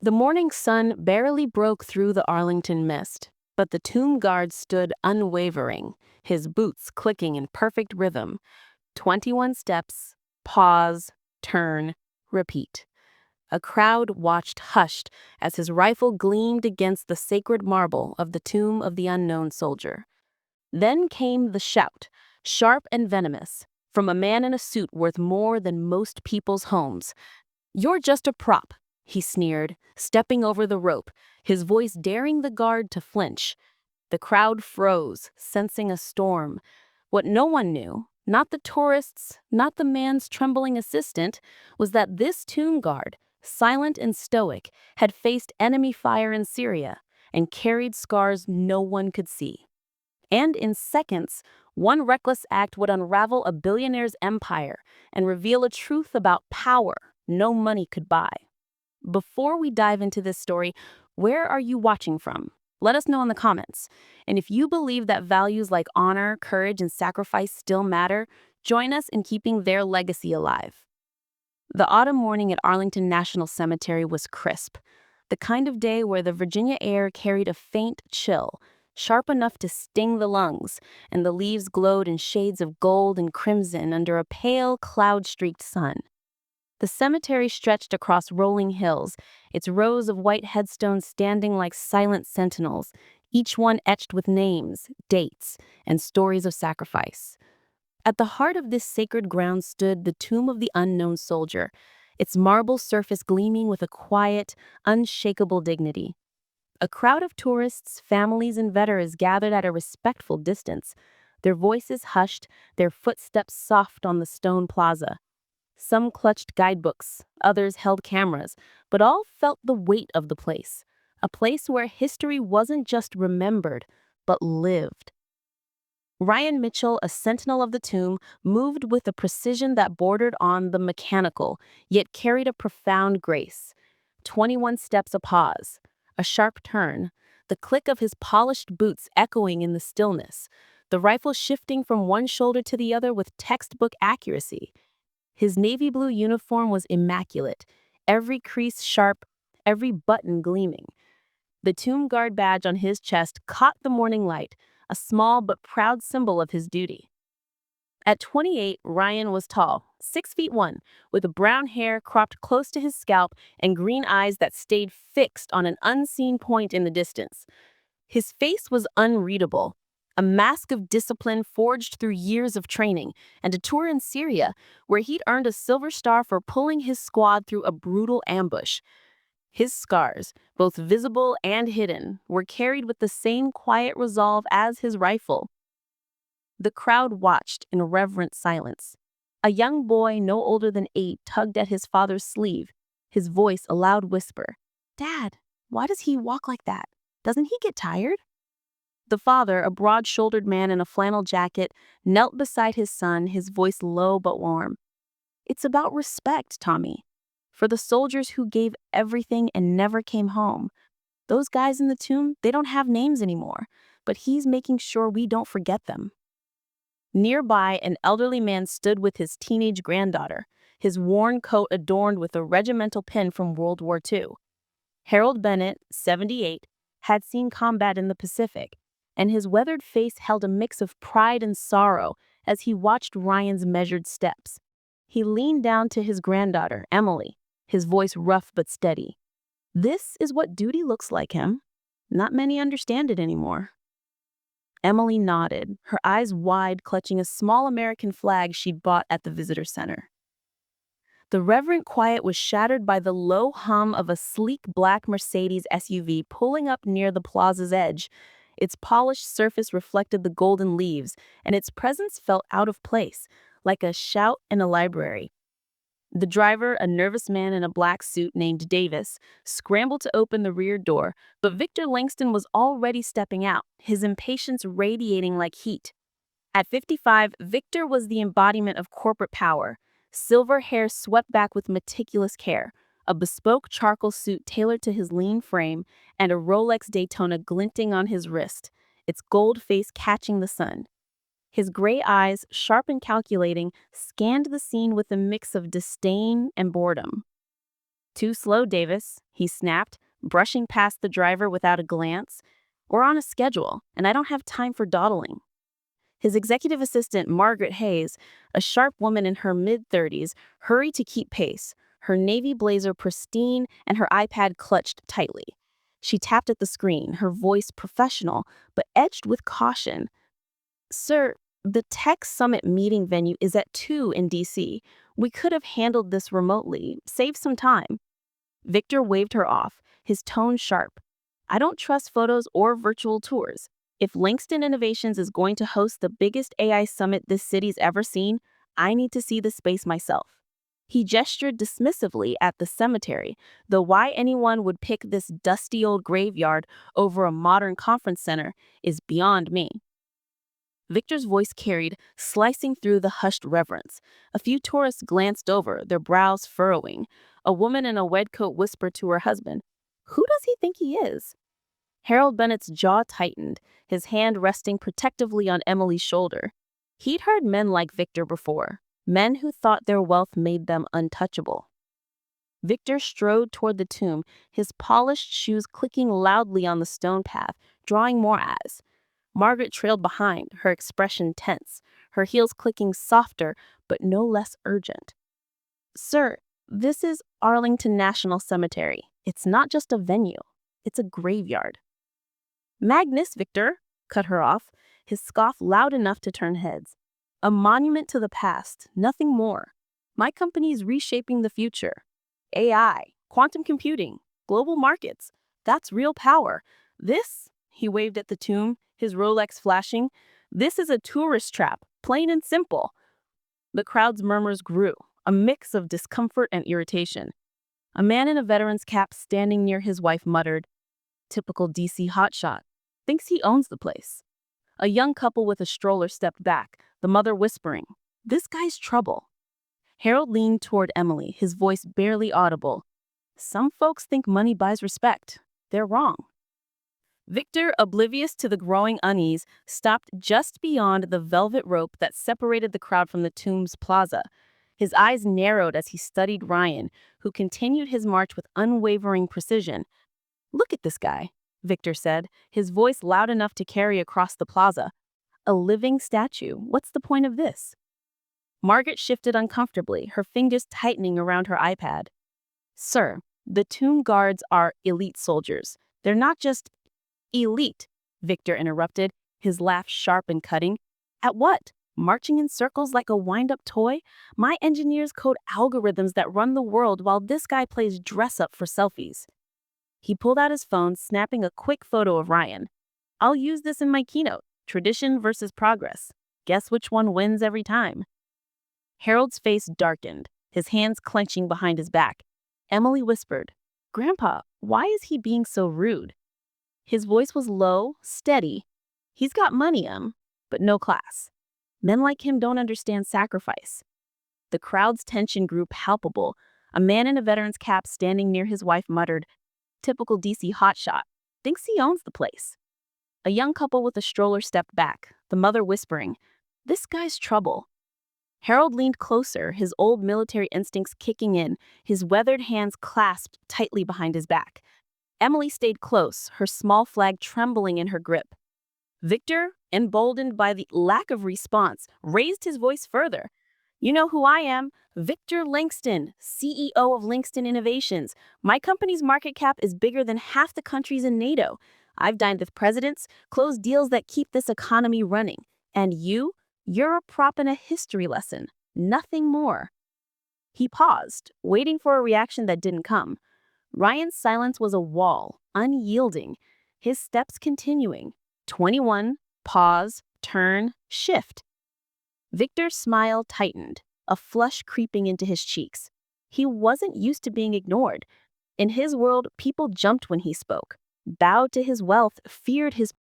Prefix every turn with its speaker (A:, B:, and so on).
A: The morning sun barely broke through the Arlington mist, but the tomb guard stood unwavering, his boots clicking in perfect rhythm. 21 steps, pause, turn, repeat. A crowd watched hushed as his rifle gleamed against the sacred marble of the tomb of the unknown soldier. Then came the shout, sharp and venomous, from a man in a suit worth more than most people's homes. "You're just a prop," he sneered, stepping over the rope, his voice daring the guard to flinch. The crowd froze, sensing a storm. What no one knew, not the tourists, not the man's trembling assistant, was that this tomb guard, silent and stoic, had faced enemy fire in Syria and carried scars no one could see. And in seconds, one reckless act would unravel a billionaire's empire and reveal a truth about power no money could buy. Before we dive into this story, where are you watching from? Let us know in the comments. And if you believe that values like honor, courage, and sacrifice still matter, join us in keeping their legacy alive. The autumn morning at Arlington National Cemetery was crisp, the kind of day where the Virginia air carried a faint chill, sharp enough to sting the lungs, and the leaves glowed in shades of gold and crimson under a pale, cloud-streaked sun. The cemetery stretched across rolling hills, its rows of white headstones standing like silent sentinels, each one etched with names, dates, and stories of sacrifice. At the heart of this sacred ground stood the tomb of the unknown soldier, its marble surface gleaming with a quiet, unshakable dignity. A crowd of tourists, families, and veterans gathered at a respectful distance, their voices hushed, their footsteps soft on the stone plaza. Some clutched guidebooks, others held cameras, but all felt the weight of the place, a place where history wasn't just remembered, but lived. Ryan Mitchell, a sentinel of the tomb, moved with a precision that bordered on the mechanical, yet carried a profound grace. 21 steps a pause, a sharp turn, the click of his polished boots echoing in the stillness, the rifle shifting from one shoulder to the other with textbook accuracy. His navy blue uniform was immaculate, every crease sharp, every button gleaming. The tomb guard badge on his chest caught the morning light, a small but proud symbol of his duty. At 28, Ryan was tall, 6'1", with brown hair cropped close to his scalp and green eyes that stayed fixed on an unseen point in the distance. His face was unreadable, a mask of discipline forged through years of training and a tour in Syria where he'd earned a Silver Star for pulling his squad through a brutal ambush. His scars, both visible and hidden, were carried with the same quiet resolve as his rifle. The crowd watched in reverent silence. A young boy no older than 8 tugged at his father's sleeve, his voice a loud whisper. "Dad, why does he walk like that? Doesn't he get tired?" The father, a broad-shouldered man in a flannel jacket, knelt beside his son, his voice low but warm. "It's about respect, Tommy. For the soldiers who gave everything and never came home. Those guys in the tomb, they don't have names anymore, but he's making sure we don't forget them." Nearby, an elderly man stood with his teenage granddaughter, his worn coat adorned with a regimental pin from World War II. Harold Bennett, 78, had seen combat in the Pacific, and his weathered face held a mix of pride and sorrow as he watched Ryan's measured steps. He leaned down to his granddaughter, Emily, his voice rough but steady. "This is what duty looks like, him. Not many understand it anymore." Emily nodded, her eyes wide, clutching a small American flag she'd bought at the visitor center. The reverent quiet was shattered by the low hum of a sleek black Mercedes SUV pulling up near the plaza's edge. Its polished surface reflected the golden leaves, and its presence felt out of place, like a shout in a library. The driver, a nervous man in a black suit named Davis, scrambled to open the rear door, but Victor Langston was already stepping out, his impatience radiating like heat. At 55, Victor was the embodiment of corporate power. Silver hair swept back with meticulous care, a bespoke charcoal suit tailored to his lean frame, and a Rolex Daytona glinting on his wrist, its gold face catching the sun. His gray eyes, sharp and calculating, scanned the scene with a mix of disdain and boredom. Too slow, Davis, he snapped, brushing past the driver without a glance. We're on a schedule, and I don't have time for dawdling. His executive assistant, Margaret Hayes, a sharp woman in her mid-30s, hurried to keep pace, her navy blazer pristine and her iPad clutched tightly. She tapped at the screen, her voice professional, but edged with caution. Sir, the Tech Summit meeting venue is at 2 in DC. We could have handled this remotely. Save some time. Victor waved her off, his tone sharp. I don't trust photos or virtual tours. If Langston Innovations is going to host the biggest AI summit this city's ever seen, I need to see the space myself. He gestured dismissively at the cemetery, though why anyone would pick this dusty old graveyard over a modern conference center is beyond me. Victor's voice carried, slicing through the hushed reverence. A few tourists glanced over, their brows furrowing. A woman in a red coat whispered to her husband, "Who does he think he is?" Harold Bennett's jaw tightened, his hand resting protectively on Emily's shoulder. He'd heard men like Victor before, men who thought their wealth made them untouchable. Victor strode toward the tomb, his polished shoes clicking loudly on the stone path, drawing more eyes. Margaret trailed behind, her expression tense, her heels clicking softer but no less urgent. Sir, this is Arlington National Cemetery. It's not just a venue, it's a graveyard. Magnus, Victor, cut her off, his scoff loud enough to turn heads. A monument to the past, nothing more. My company is reshaping the future. AI, quantum computing, global markets. That's real power. This, he waved at the tomb, his Rolex flashing, this is a tourist trap, plain and simple. The crowd's murmurs grew, a mix of discomfort and irritation. A man in a veteran's cap standing near his wife muttered, typical DC hotshot. Thinks he owns the place. A young couple with a stroller stepped back, the mother whispering, this guy's trouble. Harold leaned toward Emily, his voice barely audible. Some folks think money buys respect. They're wrong. Victor, oblivious to the growing unease, stopped just beyond the velvet rope that separated the crowd from the tomb's plaza. His eyes narrowed as he studied Ryan, who continued his march with unwavering precision. Look at this guy, Victor said, his voice loud enough to carry across the plaza. A living statue. What's the point of this? Margaret shifted uncomfortably, her fingers tightening around her iPad. Sir, the tomb guards are elite soldiers. They're not just elite, Victor interrupted, his laugh sharp and cutting. At what? Marching in circles like a wind-up toy? My engineers code algorithms that run the world while this guy plays dress-up for selfies. He pulled out his phone, snapping a quick photo of Ryan. I'll use this in my keynote. Tradition versus progress. Guess which one wins every time? Harold's face darkened, his hands clenching behind his back. Emily whispered, Grandpa, why is he being so rude? His voice was low, steady. He's got money, but no class. Men like him don't understand sacrifice. The crowd's tension grew palpable. A man in a veteran's cap standing near his wife muttered, typical DC hotshot. Thinks he owns the place. A young couple with a stroller stepped back, the mother whispering, this guy's trouble. Harold leaned closer, his old military instincts kicking in, his weathered hands clasped tightly behind his back. Emily stayed close, her small flag trembling in her grip. Victor, emboldened by the lack of response, raised his voice further. You know who I am, Victor Langston, CEO of Langston Innovations. My company's market cap is bigger than half the countries in NATO. I've dined with presidents, closed deals that keep this economy running. And you're a prop in a history lesson, nothing more. He paused, waiting for a reaction that didn't come. Ryan's silence was a wall, unyielding, his steps continuing. 21, pause, turn, shift. Victor's smile tightened, a flush creeping into his cheeks. He wasn't used to being ignored. In his world, people jumped when he spoke, bowed to his wealth, feared his